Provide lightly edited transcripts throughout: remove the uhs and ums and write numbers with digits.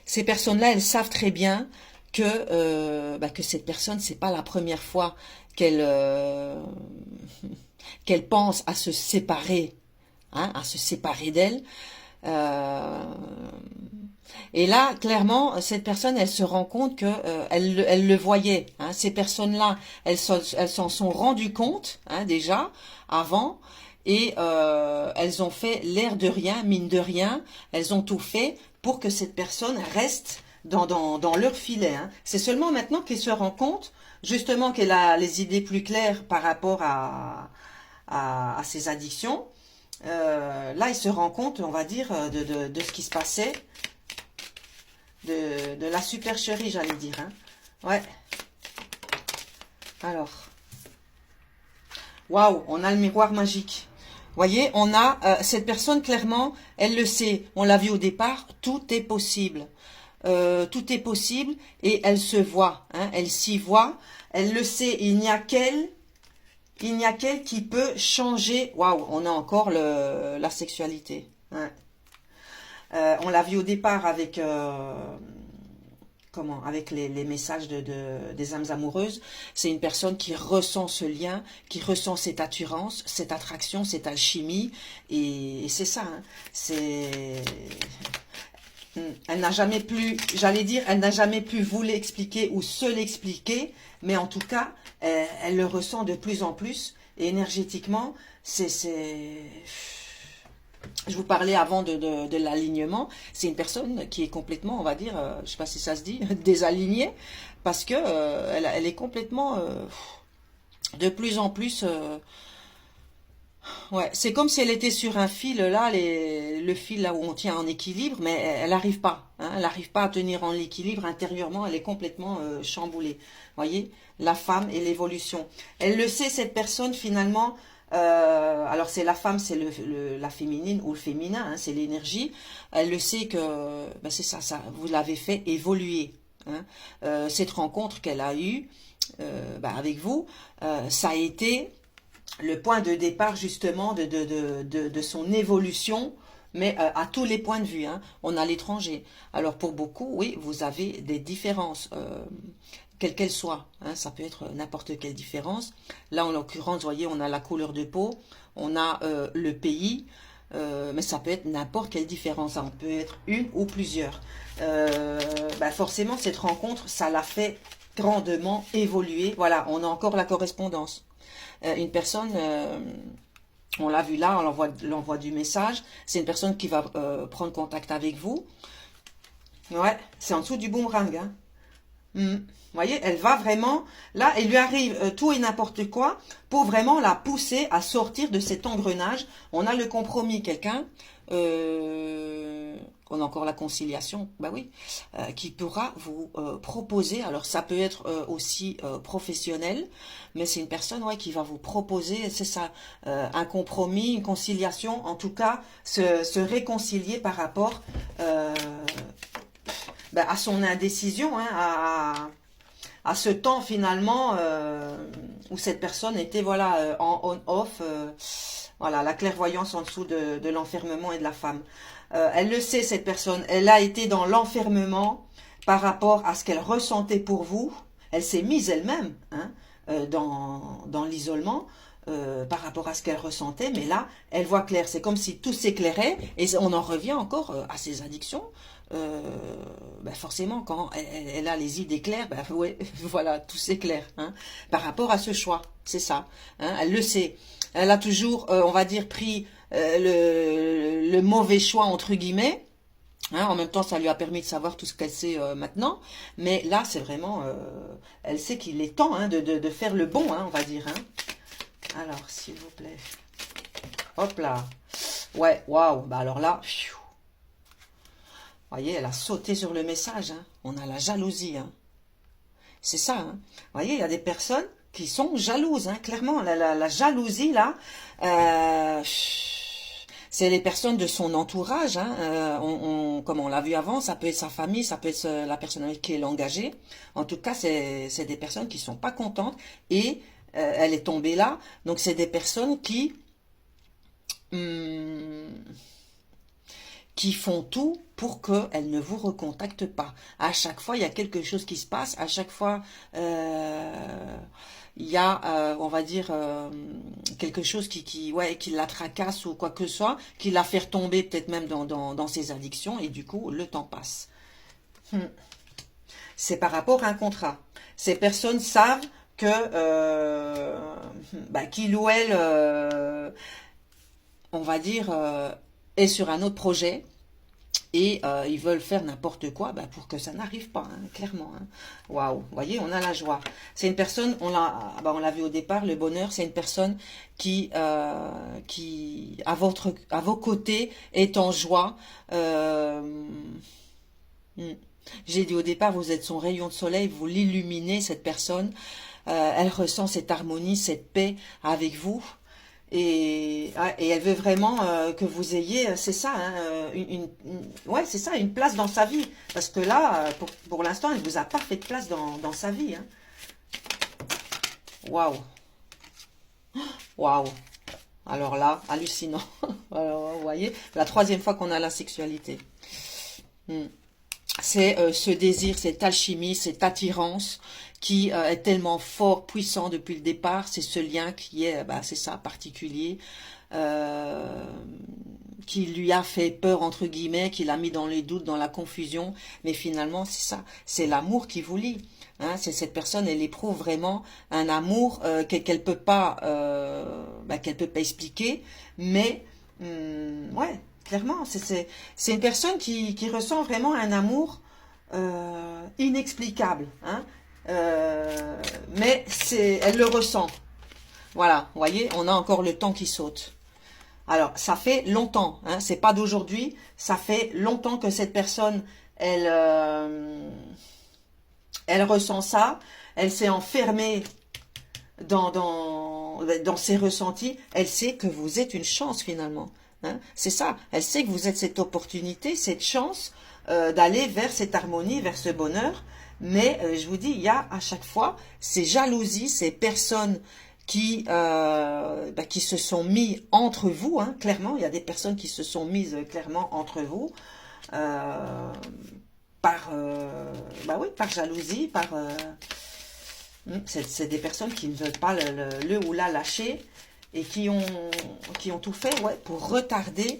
Ces personnes-là, elles savent très bien que cette personne, c'est pas la première fois qu'elle qu'elle pense à se séparer, hein, à se séparer d'elle. Euh, et là, clairement, cette personne, elle se rend compte que elle le voyait. Hein. Ces personnes-là, elles s'en sont rendues compte, hein, déjà avant, et elles ont fait l'air de rien, mine de rien. Elles ont tout fait pour que cette personne reste dans leur filet. Hein. C'est seulement maintenant qu'elle se rend compte, justement, qu'elle a les idées plus claires par rapport à ses addictions. Là, il se rend compte, on va dire, de ce qui se passait, de la supercherie, j'allais dire. Hein. Ouais. Alors, waouh, on a le miroir magique. Voyez, on a cette personne, clairement, elle le sait. On l'a vu au départ, tout est possible. Tout est possible et elle se voit, hein, elle s'y voit, elle le sait. Il n'y a qu'elle qui peut changer. Waouh, on a encore la sexualité. Ouais. On l'a vu au départ avec avec les messages des âmes amoureuses. C'est une personne qui ressent ce lien, qui ressent cette attirance, cette attraction, cette alchimie, et c'est ça. Hein. C'est Elle n'a jamais pu, j'allais dire, elle n'a jamais pu vous l'expliquer ou se l'expliquer, mais en tout cas, elle le ressent de plus en plus. Et énergétiquement, je vous parlais avant de l'alignement. C'est une personne qui est complètement, on va dire, je ne sais pas si ça se dit, désalignée, parce que elle est complètement, de plus en plus. Ouais, c'est comme si elle était sur un fil là, le fil là où on tient en équilibre, mais elle n'arrive pas. Hein, elle n'arrive pas à tenir en équilibre intérieurement. Elle est complètement chamboulée. Voyez, la femme et l'évolution. Elle le sait, cette personne finalement. Alors c'est la femme, c'est la féminine ou le féminin, hein, c'est l'énergie. Elle le sait que ben c'est ça, vous l'avez fait évoluer. Hein. Cette rencontre qu'elle a eue avec vous, ça a été le point de départ justement de son évolution, mais à tous les points de vue. Hein. On a l'étranger. Alors pour beaucoup, oui, vous avez des différences, quelles qu'elles soient. Hein. Ça peut être n'importe quelle différence. Là, en l'occurrence, vous voyez, on a la couleur de peau, on a le pays, mais ça peut être n'importe quelle différence. Ça peut être une ou plusieurs. Forcément, cette rencontre, ça l'a fait grandement évoluer. Voilà, on a encore la correspondance. Une personne, on l'a vu là, on l'envoie du message, c'est une personne qui va prendre contact avec vous. Ouais, c'est en dessous du boomerang. Hein. Vous voyez, elle va vraiment, là, il lui arrive tout et n'importe quoi pour vraiment la pousser à sortir de cet engrenage. On a le compromis, quelqu'un, on a encore la conciliation, bah oui, qui pourra vous proposer, alors ça peut être aussi professionnel, mais c'est une personne ouais, qui va vous proposer, c'est ça, un compromis, une conciliation, en tout cas, se réconcilier par rapport à son indécision, hein, à ce temps finalement où cette personne était voilà en on-off, voilà la clairvoyance en dessous de l'enfermement et de la femme. Elle le sait cette personne, elle a été dans l'enfermement par rapport à ce qu'elle ressentait pour vous. Elle s'est mise elle-même hein, dans l'isolement. Par rapport à ce qu'elle ressentait, mais là, elle voit clair. C'est comme si tout s'éclairait, et on en revient encore à ses addictions. Forcément, quand elle a les idées claires, ouais, voilà, tout s'éclaire. Hein, par rapport à ce choix, c'est ça. Hein, elle le sait. Elle a toujours, on va dire, pris le mauvais choix entre guillemets. Hein, en même temps, ça lui a permis de savoir tout ce qu'elle sait maintenant. Mais là, c'est vraiment, elle sait qu'il est temps hein, de faire le bon, hein, on va dire. Hein. Alors, s'il vous plaît. Hop là. Ouais, waouh. Bah alors là, voyez, elle a sauté sur le message. Hein. On a la jalousie. Hein. C'est ça. Hein. Voyez, il y a des personnes qui sont jalouses. Hein. Clairement, la jalousie, là, c'est les personnes de son entourage. Hein. Comme on l'a vu avant, ça peut être sa famille, ça peut être la personne avec qui elle est engagée. En tout cas, c'est des personnes qui sont pas contentes et elle est tombée là. Donc, c'est des personnes qui font tout pour qu'elle ne vous recontacte pas. À chaque fois, il y a quelque chose qui se passe. À chaque fois, il y a, on va dire, quelque chose ouais, qui la tracasse ou quoi que ce soit, qui la fait retomber peut-être même dans ses addictions, et du coup, le temps passe. Hmm. C'est par rapport à un contrat. Ces personnes savent que bah, qu'il ou elle, on va dire, est sur un autre projet et ils veulent faire n'importe quoi bah, pour que ça n'arrive pas, hein, clairement. Hein. Waouh, vous voyez, on a la joie. C'est une personne, on l'a vu au départ, le bonheur, c'est une personne qui à vos côtés, est en joie. Hmm. J'ai dit au départ, vous êtes son rayon de soleil, vous l'illuminez, cette personne. Elle ressent cette harmonie, cette paix avec vous. Et elle veut vraiment que vous ayez, c'est ça, hein, ouais, c'est ça, une place dans sa vie. Parce que là, pour l'instant, elle vous a pas fait de place dans sa vie. Hein. Waouh, waouh. Alors là, hallucinant. Alors, vous voyez, la troisième fois qu'on a la sexualité. Hmm. C'est ce désir, cette alchimie, cette attirance qui est tellement fort, puissant depuis le départ. C'est ce lien qui est, bah, c'est ça, particulier, euh, qui lui a fait peur, entre guillemets, qui l'a mis dans les doutes, dans la confusion. Mais finalement, c'est ça, c'est l'amour qui vous lie. Hein, c'est cette personne, elle éprouve vraiment un amour qu'elle peut pas, bah, qu'elle peut pas expliquer, mais ouais, clairement, c'est une personne qui ressent vraiment un amour inexplicable, hein, mais elle le ressent. Voilà, vous voyez, on a encore le temps qui saute. Alors, ça fait longtemps, hein, c'est pas d'aujourd'hui, ça fait longtemps que cette personne, elle ressent ça, elle s'est enfermée dans ses ressentis, elle sait que vous êtes une chance finalement. Hein. C'est ça, elle sait que vous êtes cette opportunité, cette chance d'aller vers cette harmonie, vers ce bonheur. Mais je vous dis, il y a à chaque fois ces jalousies, ces personnes qui se sont mis entre vous. Hein, clairement, il y a des personnes qui se sont mises clairement entre vous euh, bah oui, par jalousie, c'est des personnes qui ne veulent pas le ou la lâcher et qui ont tout fait ouais, pour retarder.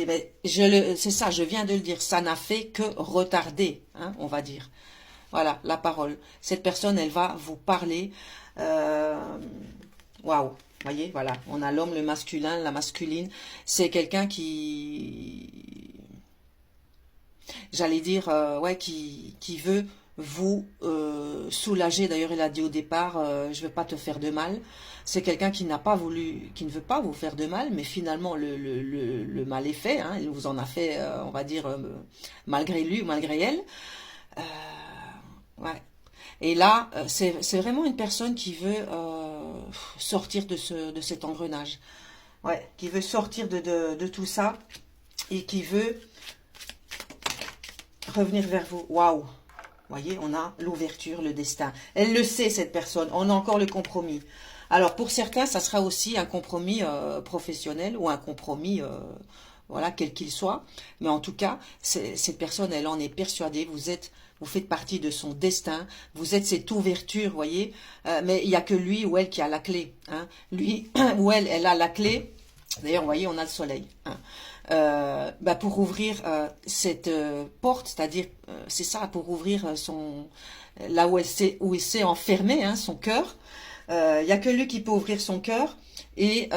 Mais c'est ça, je viens de le dire, ça n'a fait que retarder, hein, on va dire. Voilà, la parole. Cette personne, elle va vous parler. euh, Waouh, voyez, voilà, on a l'homme, le masculin, la masculine. C'est quelqu'un j'allais dire, ouais, qui veut vous soulager. D'ailleurs, il a dit au départ, je ne veux pas te faire de mal. C'est quelqu'un qui n'a pas voulu, qui ne veut pas vous faire de mal, mais finalement le mal est fait. Hein, il vous en a fait, on va dire, malgré lui ou malgré elle. Euh, ouais. Et là, c'est vraiment une personne qui veut sortir de cet engrenage. Ouais, qui veut sortir de tout ça et qui veut revenir vers vous. Waouh! Voyez, on a l'ouverture, le destin. Elle le sait, cette personne. On a encore le compromis. Alors, pour certains, ça sera aussi un compromis professionnel ou un compromis, voilà, quel qu'il soit. Mais en tout cas, cette personne, elle en est persuadée. Vous faites partie de son destin. Vous êtes cette ouverture, voyez. Mais il n'y a que lui ou elle qui a la clé. Hein. Lui ou elle a la clé. D'ailleurs, vous voyez, on a le soleil. Hein. Bah pour ouvrir cette porte, c'est-à-dire, c'est ça, pour ouvrir là où il s'est enfermé, hein, son cœur. Il n'y a que lui qui peut ouvrir son cœur et